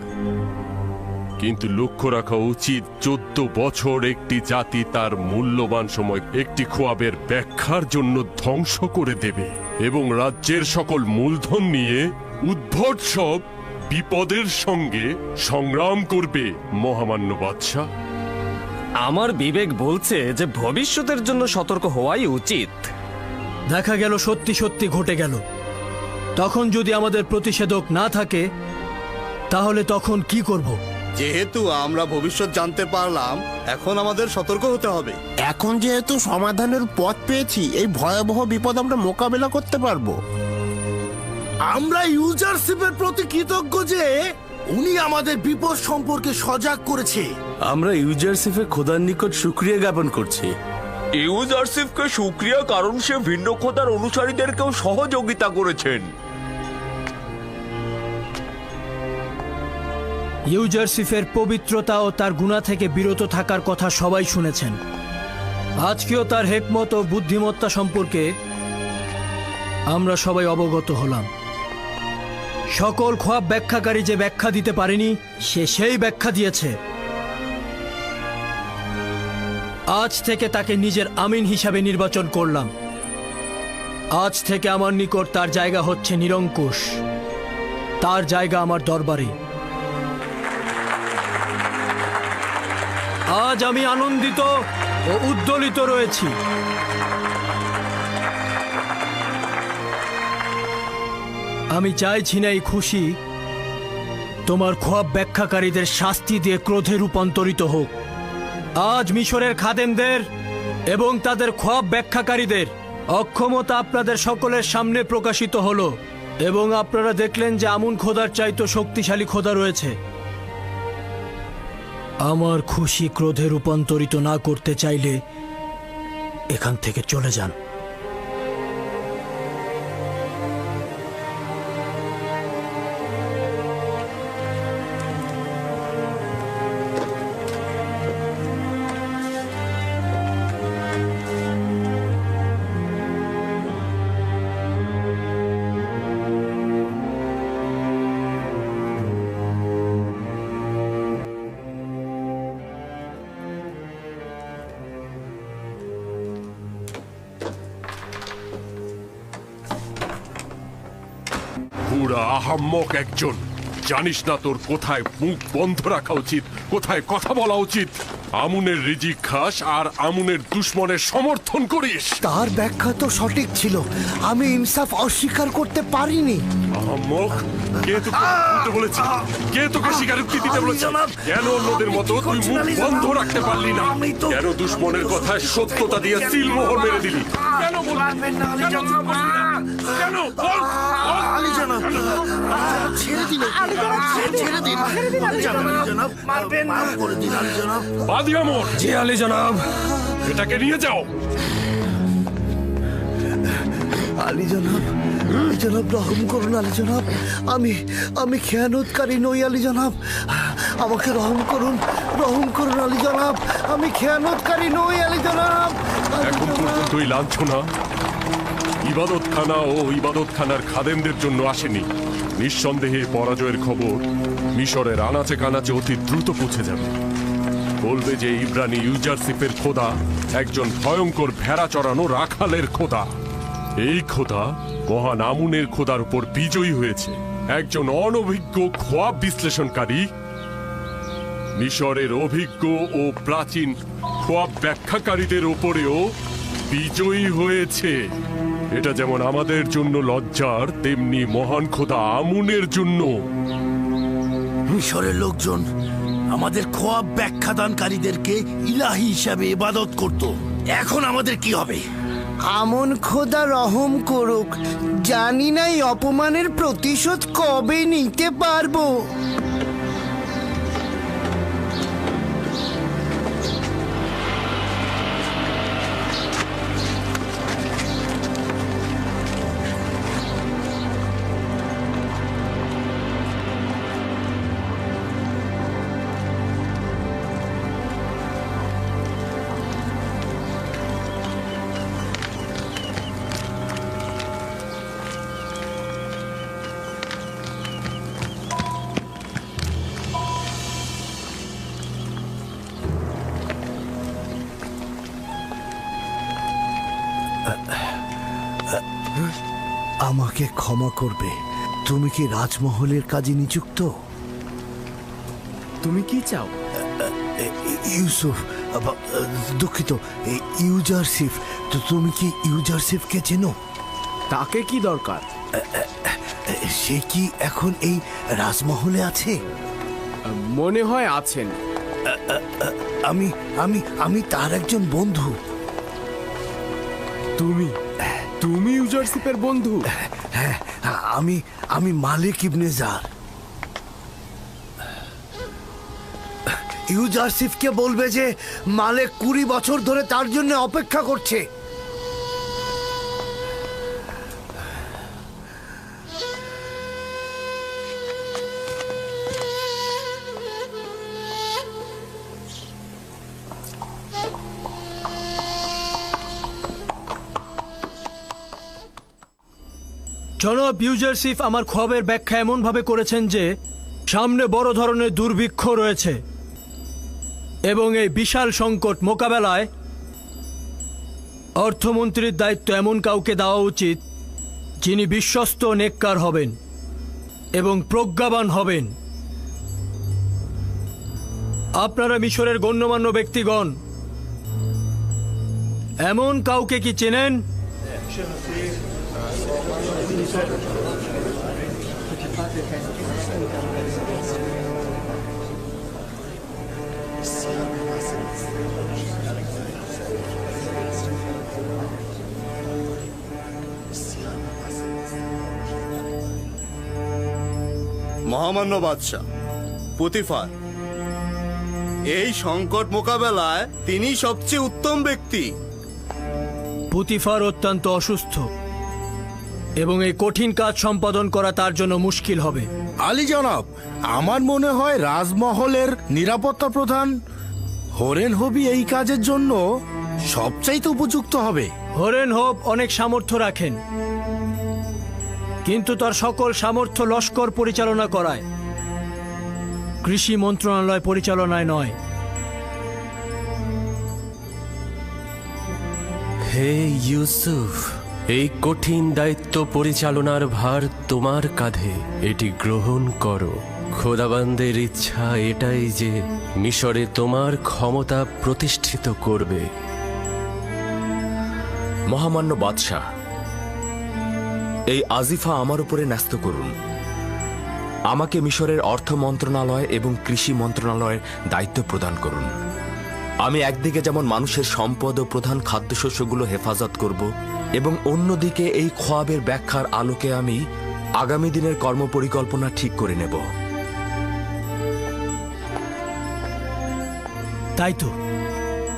কিন্তু লক্ষ্য রাখা উচিত 14 বছর একটি জাতি তার মূল্যবান সময় একটি খোয়াবের ব্যাখ্যার জন্য ধ্বংস করে দেবে এবং রাজ্যের সকল মূলধন নিয়ে উদ্ভট সব বিপদের সঙ্গে সংগ্রাম করবে মহামান্য বাদশাহ। আমার বিবেক বলছে যে ভবিষ্যতের জন্য সতর্ক হওয়াই উচিত। দেখা গেল সত্যি সত্যি ঘটে গেল, তখন যদি আমাদের প্রতিষেধক না থাকে তাহলে তখন কি করব? যেহেতু আমরা ভবিষ্যৎ জানতে পারলাম, এখন আমাদের সতর্ক হতে হবে। এখন যেহেতু সমাধানের পথ পেয়েছি, এই ভয়াবহ বিপদ আমরা মোকাবেলা করতে পারবো। আমরা ইউজারশিপের প্রতি কৃতজ্ঞ যে উনি আমাদের বিপদ সম্পর্কে সজাগ করেছে। আমরা ইউজারশিপের খোদার নিকট শুকরিয়া জ্ঞাপন করছি। ইউজারশিপকে শুকরিয়া, কারণ সে ভিন্ন খোদার অনুসারীদেরকেও সহযোগিতা করেছেন। ইউজারশিফের পবিত্রতা ও তার গুণা থেকে বিরত থাকার কথা সবাই শুনেছেন। আজকেও তার হেকমত ও বুদ্ধিমত্তা সম্পর্কে আমরা সবাই অবগত হলাম। সকল খোয়াব ব্যাখ্যাকারী যে ব্যাখ্যা দিতে পারেনি, সে সেই ব্যাখ্যা দিয়েছে। আজ থেকে তাকে নিজের আমিন হিসাবে নির্বাচন করলাম। আজ থেকে আমার নিকট তার জায়গা হচ্ছে নিরঙ্কুশ। তার জায়গা আমার দরবারে। আজ আমি আনন্দিত ও উদ্দোলিত রয়েছি। আমি চাইছি না এই খুশি তোমার খোয়াব ব্যাখ্যাকারীদের শাস্তি দিয়ে ক্রোধে রূপান্তরিত হোক। আজ মিশরের খাদেমদের এবং তাদের খোয়াব ব্যাখ্যাকারীদের অক্ষমতা আপনাদের সকলের সামনে প্রকাশিত হলো, এবং আপনারা দেখলেন যে আমুন খোদার চাইতো শক্তিশালী খোদা রয়েছে। আমার খুশি ক্রোধে রূপান্তরিত না করতে চাইলে এখান থেকে চলে যান। পুরা আহাম্মক একজন। জানিস না তোর কোথায় মুখ বন্ধ রাখা উচিত, কোথায় কথা বলা উচিত। আমুনের রিজিক খাস আর আমুনের দুশ্মনের সমর্থন করিস। তার ব্যাখ্যা তো সঠিক ছিল, আমি ইনসাফ অস্বীকার করতে পারিনি। আহাম্মক, কে তোকে বলতে বলেছে? কে তোকে স্বীকারোক্তি দিতে বলেছে? কেন অন্যদের মতো তুই মুখ বন্ধ রাখতে পারলি না? কেন দুশ্মনের কথায় সত্যতা দিয়ে সিলমোহর মেরে দিলি? কেন বলবেন না আলী জনাব? কেন বল? আলী জনাব, ছেড়ে দিন, ছেড়ে দিন আলী জনাব, মারবেন না, করে দিন আলী জনাব। বাদী আমর। জি আলী জনাব। এটাকে নিয়ে যাও। আলী জনাব, আলী জনাব, রহম করুন আলী জনাব। আমি খেয়ানতকারী নই আলী জনাব, আমাকে রহম করুন আলী জনাব। আমি খেয়ানতকারী নই আলী জনাব। এখন পর্যন্ত এই লাঞ্ছনা ইবাদতখানা ও ইবাদতখানার খাদেমদের জন্য আসেনি। নিঃসন্দেহে পরাজয়ের খবর মিশরের আনাচে কানাচে অতি দ্রুত পৌঁছে যাবে। বলবে যে ইব্রানি ইউজারশিপের খোদা একজন ভয়ঙ্কর ভেড়া চড়ানো রাখালের খোদা। এই খোদা মহান আমুনের খোদার উপর বিজয়ী হয়েছে। একজন অনভিজ্ঞ খোয়াব বিশ্লেষণকারী মিশরের অভিজ্ঞ ও প্রাচীন খোয়াব ব্যাখ্যাকারীদের উপরেও বিজয়ী হয়েছে। এটা যেমন আমাদের জন্য লজ্জার, তেমনি মহান খোদা আমুনের জন্য। মিশরের লোকজন আমাদের খোয়াব ব্যাখ্যাদানকারীদেরকে ইলাহি হিসাবে ইবাদত করত। এখন আমাদের কি হবে? আমন খোদা রহম করুক। জানি না এই অপমানের প্রতিশোধ কবে নিতে পারবো। আমাকে ক্ষমা করবে, তুমি কি রাজমহলের কাজে নিযুক্ত? তুমি কি চাও? ইউসুফ, দুঃখিত, ইউজারশিপ। তো তুমি কি ইউজারশিপকে চেনো? তাকে কি দরকার? সে কি এখন এই রাজমহলে আছে? মনে হয় আছেন। আমি আমি আমি তার একজন বন্ধু। তুমি ইউজারশিপের বন্ধু? হ্যাঁ, আমি আমি মালিক ইবনে জার। ইউজারশিপকে বলবে যে মালিক 20 বছর ধরে তার জন্য অপেক্ষা করছে। জনাব ইউজারশিপ আমার খবরের ব্যাখ্যা এমনভাবে করেছেন যে সামনে বড় ধরনের দুর্ভিক্ষ রয়েছে এবং এই বিশাল সংকট মোকাবেলায় অর্থমন্ত্রীর দায়িত্ব এমন কাউকে দেওয়া উচিত যিনি বিশ্বস্ত নেককার হবেন এবং প্রজ্ঞাবান হবেন। আপনারা মিশরের গণ্যমান্য ব্যক্তিগণ এমন কাউকে কি চেনেন? মহামান্য বাদশাহ পুতিফার, এই সংকট মোকাবেলায় তিনি সবচেয়ে উত্তম ব্যক্তি। পুতিফার অত্যন্ত অসুস্থ এবং এই কঠিন কাজ সম্পাদন করা তার জন্য মুশকিল হবে। আলী জনাব, আমার মনে হয় রাজমহলের নিরাপত্তা প্রধান হরেন হবি এই কাজের জন্য সবচাইতে উপযুক্ত হবে। হরেন হোপ অনেক সামর্থ্য রাখেন, কিন্তু তার সকল সামর্থ্য লস্কর পরিচালনা করায়, কৃষি মন্ত্রণালয় পরিচালনায় নয়। হে ইউসুফ, এই কঠিন দায়িত্ব পরিচালনার ভার তোমার কাঁধে। এটি গ্রহণ করো। খোদাবান্দের ইচ্ছা এটাই যে মিশরে তোমার ক্ষমতা প্রতিষ্ঠিত করবে। মহামান্য বাদশাহ, এই আজিফা আমার উপরে ন্যস্ত করুন। আমাকে মিশরের অর্থ মন্ত্রণালয় এবং কৃষি মন্ত্রণালয়ের দায়িত্ব প্রদান করুন। আমি একদিকে যেমন মানুষের সম্পদ ও প্রধান খাদ্যশস্যগুলো হেফাজত করব এবং অন্যদিকে এই খোয়াবের ব্যাখ্যার আলোকে আমি আগামী দিনের কর্মপরিকল্পনা ঠিক করে নেব। তাই তো,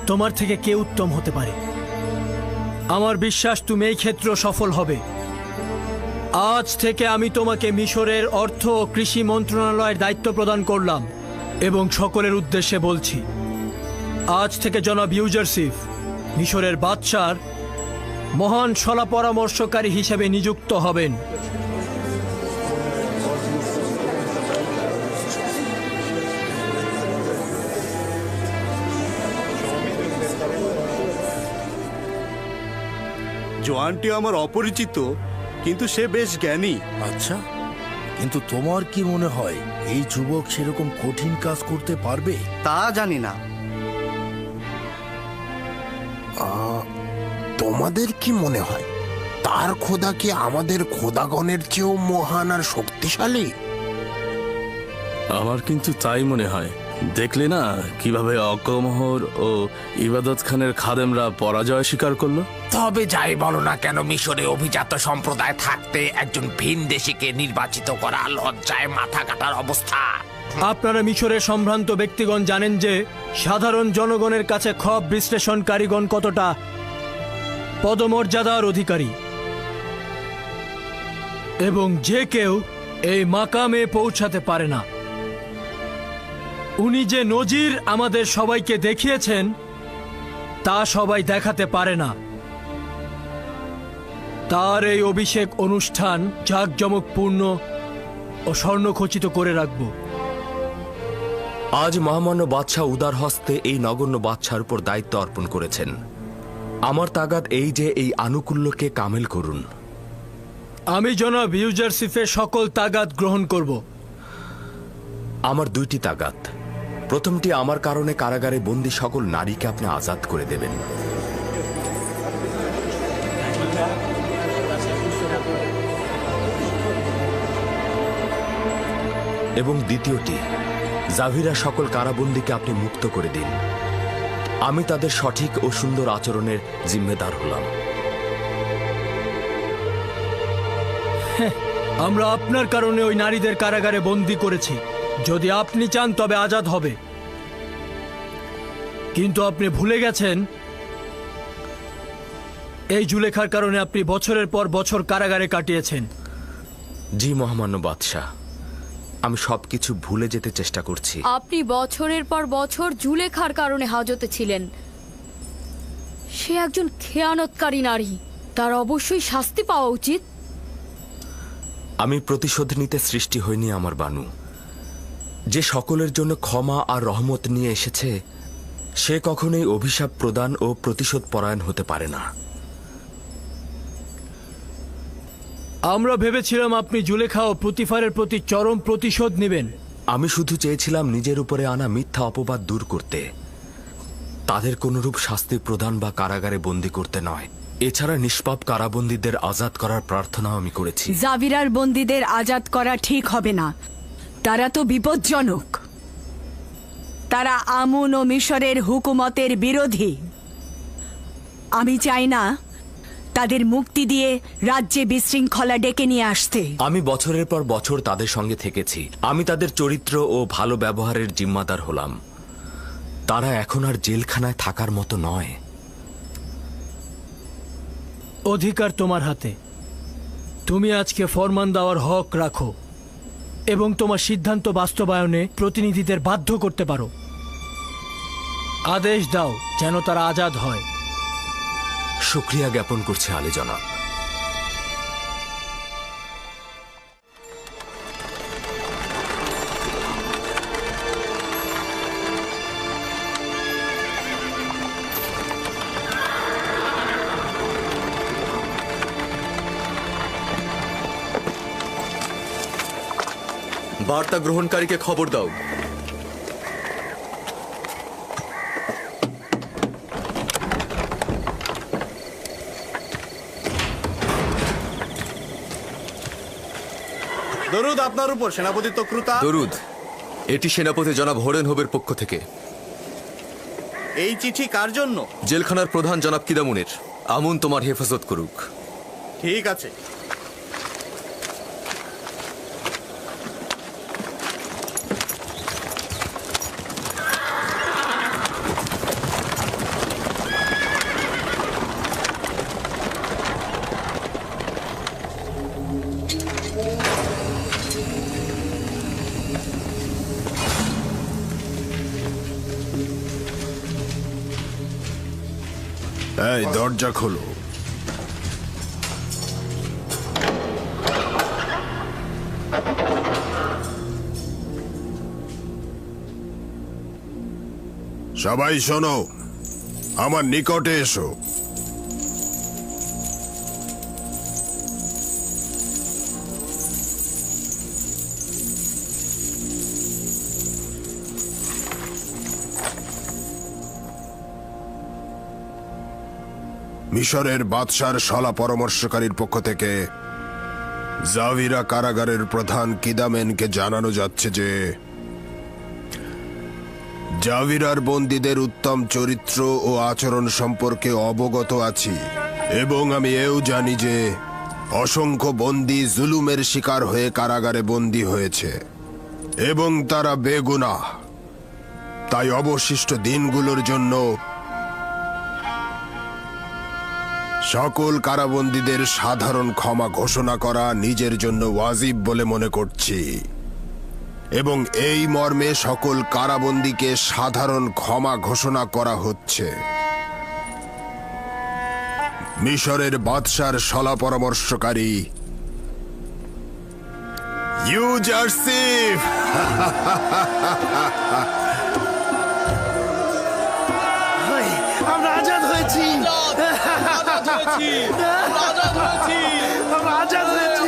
তোমার থেকে কে উত্তম হতে পারে? আমার বিশ্বাস তুমি এই ক্ষেত্রে সফল হবে। আজ থেকে আমি তোমাকে মিশরের অর্থ ও কৃষি মন্ত্রণালয়ের দায়িত্ব প্রদান করলাম এবং সকলের উদ্দেশ্যে বলছি, আজ থেকে জনাব ইউজারশিপ মিশরের বাদশার মহান সলা পরামর্শকারী হিসেবে নিযুক্ত হবেন। জোয়ানটি আমার অপরিচিত, কিন্তু সে বেশ জ্ঞানী। আচ্ছা, কিন্তু তোমার কি মনে হয় এই যুবক সেরকম কঠিন কাজ করতে পারবে? তা জানি না। তোমাদের কি মনে হয় তার খোদা কি আমাদের খোদাগণের চেয়েও মহান আর শক্তিশালী? আমার কিন্তু তাই মনে হয়। দেখলে না কিভাবে অকমোহর ও ইবাদত খানের খাদেমরা পরাজয় স্বীকার করলো? তবে যাই বলো না কেন, মিশরে অভিজাত সম্প্রদায় থাকতে একজন ভিনদেশীকে নির্বাচিত করা লজ্জায় মাথা কাটার অবস্থা। আপনারা মিশরের সম্ভ্রান্ত ব্যক্তিগণ জানেন যে সাধারণ জনগণের কাছে খব বিশ্লেষণকারীগণ কতটা পদমর্যাদার অধিকারী, এবং যে কেউ এই মাকামে পৌঁছাতে পারে না। উনি যে নজির আমাদের সবাইকে দেখিয়েছেন তা সবাই দেখাতে পারে না। তার এই অভিষেক অনুষ্ঠান জাঁকজমকপূর্ণ ও স্বর্ণখচিত করে রাখব। আজ মহামান্য বাদশাহ উদার হস্তে এই নগণ্য বাদশার উপর দায়িত্ব অর্পণ করেছেন। আমার তাগাদ এই যে এই আনুকূল্যকে কামেল করুন। আমি জনাব ইউজারসিফের সকল তাগাদ গ্রহণ করব। আমার দুইটি তাগাদ। প্রথমটি, আমার কারণে কারাগারে বন্দী সকল নারীকে আপনি আজাদ করে দেবেন। এবং দ্বিতীয়টি, জাভিরা সকল কারাবন্দীকে আপনি মুক্ত করে দিন। আমি তাদের সঠিক ও সুন্দর আচরণের জিম্মেদার হলাম। আমরা আপনার কারণে ওই নারীদের কারাগারে বন্দী করেছি। যদি আপনি চান তবে আজাদ হবে, কিন্তু আপনি ভুলে গেছেন এই জুলেখার কারণে আপনি বছরের পর বছর কারাগারে কাটিয়েছেন। জি মহামান্য বাদশাহ, আমি সবকিছু ভুলে যেতে চেষ্টা করছি। আপনি বছরের পর বছর জুলেখার কারণে হাজতে ছিলেন। সে একজন খেয়ানতকারী নারী, তার অবশ্যই শাস্তি পাওয়া উচিত। আমি প্রতিশোধ নিতে সৃষ্টি হইনি আমার বানু। যে সকলের জন্য ক্ষমা আর রহমত নিয়ে এসেছে, সে কখনোই অভিশাপ প্রদান ও প্রতিশোধ পরায়ণ হতে পারে না। আমরা ভেবেছিলাম আপনি জুলেখা ও পুতিফারের প্রতি চরম প্রতিশোধ নেবেন। আমি শুধু চেয়েছিলাম নিজের উপরে আনা মিথ্যা অপবাদ দূর করতে, তাদের কোনরূপ শাস্তি প্রদান বা কারাগারে বন্দী করতে নয়। এছাড়া নিষ্পাপ কারাবন্দীদের আজাদ করার প্রার্থনাও আমি করেছি। জাভিরার বন্দীদের আজাদ করা ঠিক হবে না, তারা তো বিপজ্জনক। তারা আমুন ও মিশরের হুকুমতের বিরোধী। আমি চাই না তাদের মুক্তি দিয়ে রাজ্যে বিশৃঙ্খলা ডেকে নিয়ে আসতে। আমি বছরের পর বছর তাদের সঙ্গে থেকেছি। আমি তাদের চরিত্র ও ভালো ব্যবহারের জিম্মাদার হলাম। তারা এখন আর জেলখানায় থাকার মতো নয়। অধিকার তোমার হাতে। তুমি আজকে ফরমান দেওয়ার হক রাখো এবং তোমার সিদ্ধান্ত বাস্তবায়নে প্রতিনিধিদের বাধ্য করতে পারো। আদেশ দাও যেন তারা আজাদ হয়। শুকরিয়া জ্ঞাপন করছে আলী জনাব। বার্তা গ্রহণকারীকে খবর দাও। দরুদ আপনার উপর সেনাপতি তক্রুতা। দরুদ, এটি সেনাপতি জনাব হোরেন হোবের পক্ষ থেকে। এই চিঠি কার জন্য? জেলখানার প্রধান জনাব কিদামুনের। আমুন তোমার হেফাজত করুক। ঠিক আছে। এই দরজা খোলো। সবাই শোনো, আমার নিকটে এসো। মিশরের বাদশার শলা পরামর্শকারীর পক্ষ থেকে জাভিরা কারাগারের প্রধান কিদামেনকে জানানো যাচ্ছে যে জাভিরার বন্দীদের উত্তম চরিত্র ও আচরণ সম্পর্কে অবগত আছি, এবং আমি এও জানি যে অসংখ্য বন্দী জুলুমের শিকার হয়ে কারাগারে বন্দী হয়েছে এবং তারা বেগুনাহ। তাই অবশিষ্ট দিনগুলোর জন্য সকল কারাবন্দীদের সাধারণ ক্ষমা ঘোষণা করা নিজের জন্য ওয়াজিব বলে মনে করছি, এবং এই মর্মে সকল কারাবন্দীকে সাধারণ ক্ষমা ঘোষণা করা হচ্ছে। মিশরের বাদশার শলা পরামর্শকারী ইউজারসিফ। আমরা আজাদ হয়েছি। আমরা আজাদ হয়েছি।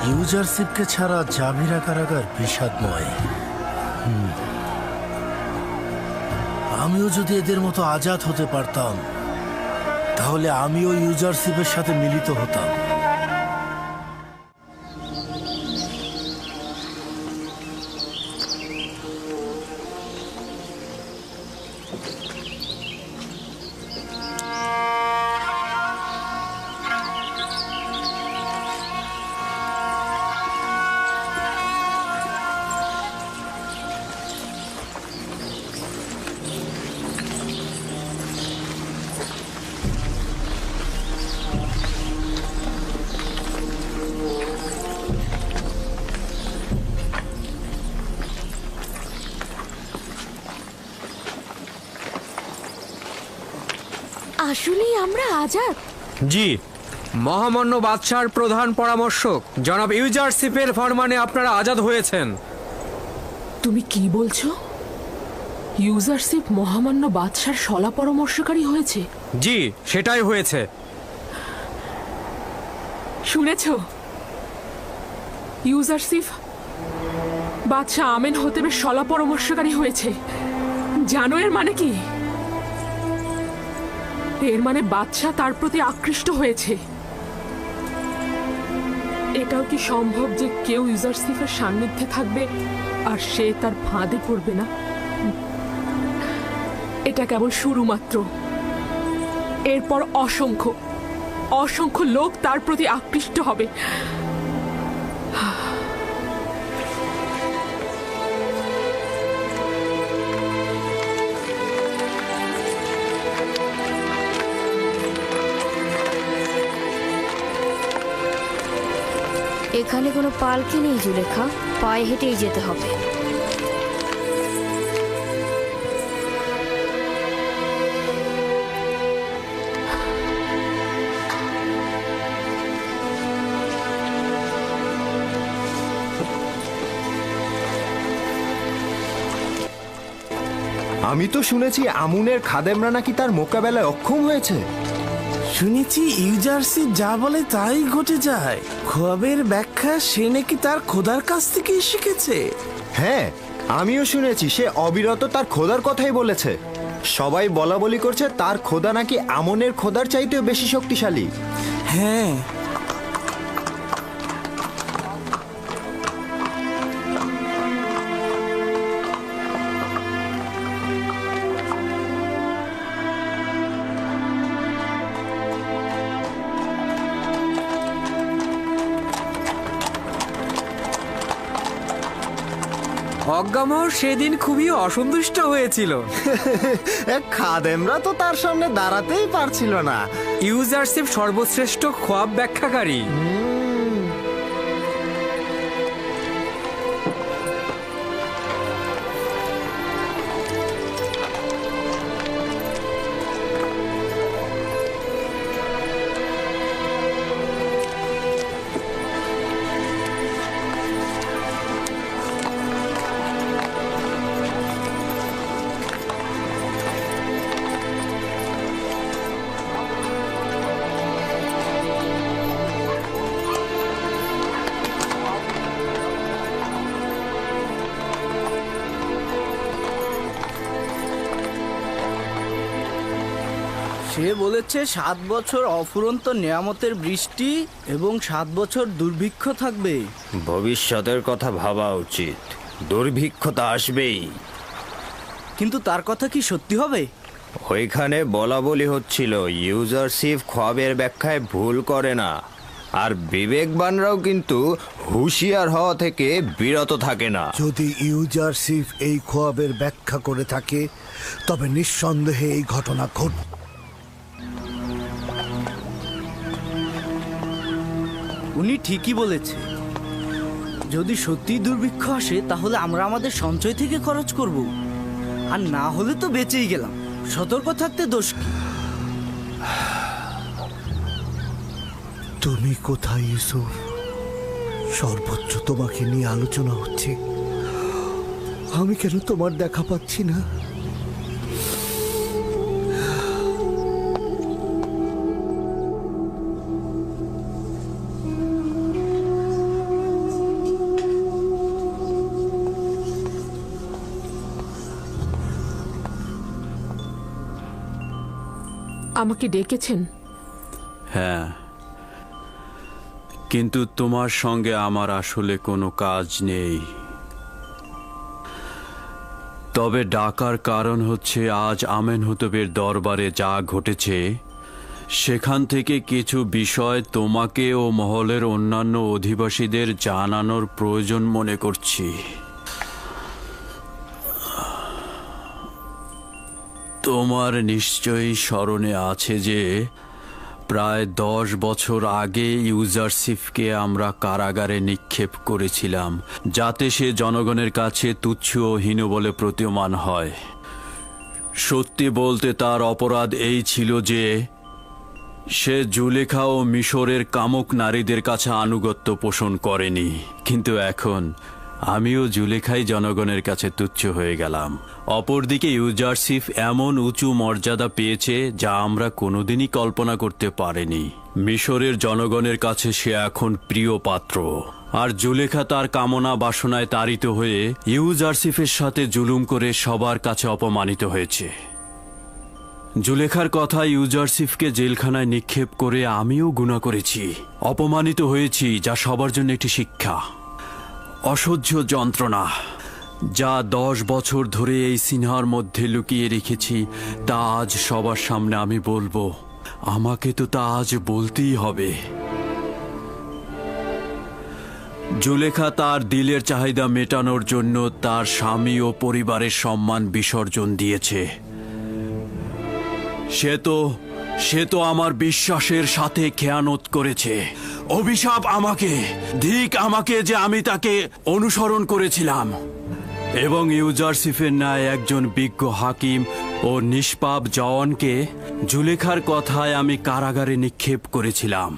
ইউজারশিপকে ছাড়া জামিরা কারাগার বিষাদময়। আমিও যদি এদের মতো আজাদ হতে পারতাম, তাহলে আমিও ইউজারশিপের সাথে মিলিত হতাম। আসলেই আমরা আজাদ? জি, মহামান্য বাদশাহর প্রধান পরামর্শক জনাব ইউজারশিপের ফরমানে আপনারা আজাদ হয়েছেন। তুমি কি বলছো? ইউজারশিপ মহামান্য বাদশার শলা পরামর্শকারী হয়েছে? জি, সেটাই হয়েছে। শুনেছ? ইউজারশিপ বাদশাহ আমেন হতেবের শলা পরামর্শকারী হয়েছে। জানো এর মানে কি? এর মানে বাদশাহ তার প্রতি আকৃষ্ট হয়েছে। এটাও কি সম্ভব যে কেউ ইউজারশিপের সান্নিধ্যে থাকবে আর সে তার ফাঁদে পড়বে না? এটা কেবল শুরু মাত্র। এরপর অসংখ্য অসংখ্য লোক তার প্রতি আকৃষ্ট হবে। এখানে কোনো পালকি নেই জুলেখা, পায়ে হেঁটেই যেতে হবে। আমি তো শুনেছি আমুনের খাদেমরা নাকি তার মোকাবেলায় অক্ষম হয়েছে। শুনেছি ইউজারশিপ যা বলে তাই ঘটে যায়। খোয়াবের ব্যাখ্যা সে নাকি তার খোদার কাছ থেকেই শিখেছে। হ্যাঁ, আমিও শুনেছি সে অবিরত তার খোদার কথাই বলেছে। সবাই বলা বলি করছে তার খোদা নাকি আমনের খোদার চাইতেও বেশি শক্তিশালী। হ্যাঁ, অজ্ঞামহর সেদিন খুবই অসন্তুষ্ট হয়েছিল। খাদেমরা তো তার সামনে দাঁড়াতেই পারছিল না। ইউজারশিপ সর্বশ্রেষ্ঠ খোয়াব ব্যাখ্যাকারী। সে বলেছে 7 বছর অফুরন্ত নিয়ামতের বৃষ্টি এবং 7 বছর দুর্ভিক্ষ থাকবে। ভবিষ্যতের কথা ভাবা উচিত। দুর্ভিক্ষ তো আসবেই, কিন্তু তার কথা কি সত্যি হবে? ওইখানে বলা বলি হচ্ছিল ইউজারশিপ খোয়াবের ব্যাখ্যায় ভুল করে না, আর বিবেকবানরাও কিন্তু হুঁশিয়ার হওয়া থেকে বিরত থাকে না। যদি ইউজারশিপ এই খোয়াবের ব্যাখ্যা করে থাকে তবে নিঃসন্দেহে এই ঘটনা ঘটবে। উনি ঠিকই বলেছে। যদি সত্যি দুর্ভিক্ষ আসে তাহলে আমরা আমাদের সঞ্চয় থেকে খরচ করব, আর না হলে তো বেঁচেই গেলাম। সতর্ক থাকতে দোষ কি? তুমি কোথায় ইউসুফ? সর্বোচ্চ তোমাকে নিয়ে আলোচনা হচ্ছে, আমি কেন তোমার দেখা পাচ্ছি না? আমাকে ডেকেছেন? হ্যাঁ, কিন্তু তোমার সঙ্গে আমার আসলে কোনো কাজ নেই। তবে ডাকার কারণ হচ্ছে আজ আমেনহোতেবের দরবারে যা ঘটেছে সেখান থেকে কিছু বিষয় তোমাকে ও মহলের অন্যান্য অধিবাসীদের জানানোর প্রয়োজন মনে করছি। তোমার নিশ্চয়ই স্মরণে আছে যে প্রায় 10 বছর আগে ইউজারসিফকে আমরা কারাগারে নিক্ষেপ করেছিলাম, যাতে সে জনগণের কাছে তুচ্ছ ও হীন বলে প্রতীয়মান হয়। সত্যি বলতে তার অপরাধ এই ছিল যে সে জুলেখা ও মিশরের কামুক নারীদের কাছে আনুগত্য পোষণ করেনি। কিন্তু এখন আমিও জুলেখাই জনগণের কাছে তুচ্ছ হয়ে গেলাম। অপরদিকে ইউজারসিফ এমন উঁচু মর্যাদা পেয়েছে যা আমরা কোনোদিনই কল্পনা করতে পারিনি। মিশরের জনগণের কাছে সে এখন প্রিয় পাত্র, আর জুলেখা তার কামনা বাসনায় তাড়িত হয়ে ইউজারসিফের সাথে জুলুম করে সবার কাছে অপমানিত হয়েছে। জুলেখার কথা ইউজারসিফকে জেলখানায় নিক্ষেপ করে আমিও গুনাহ করেছি, অপমানিত হয়েছি, যা সবার জন্য একটি শিক্ষা। অসহ্য যন্ত্রণা যা 10 বছর ধরে এই সিনহার মধ্যে লুকিয়ে রেখেছি তা আজ সবার সামনে আমি বলবো। আমাকে তো তা আজ বলতেই হবে। জুলেখা তার দিলের চাহিদা মেটানোর জন্য তার স্বামী ও পরিবারের সম্মান বিসর্জন দিয়েছে। সে তো আমার বিশ্বাসের সাথে খেয়ানত করেছে। অভিশাপ আমাকে, ধিক আমাকে যে আমি তাকে অনুসরণ করেছিলাম এবং ইউজারসিফের ন্যায় একজন বিজ্ঞ হাকিম ও নিষ্পাপ জওয়ানকে জুলেখার কথায় আমি কারাগারে নিক্ষেপ করেছিলাম।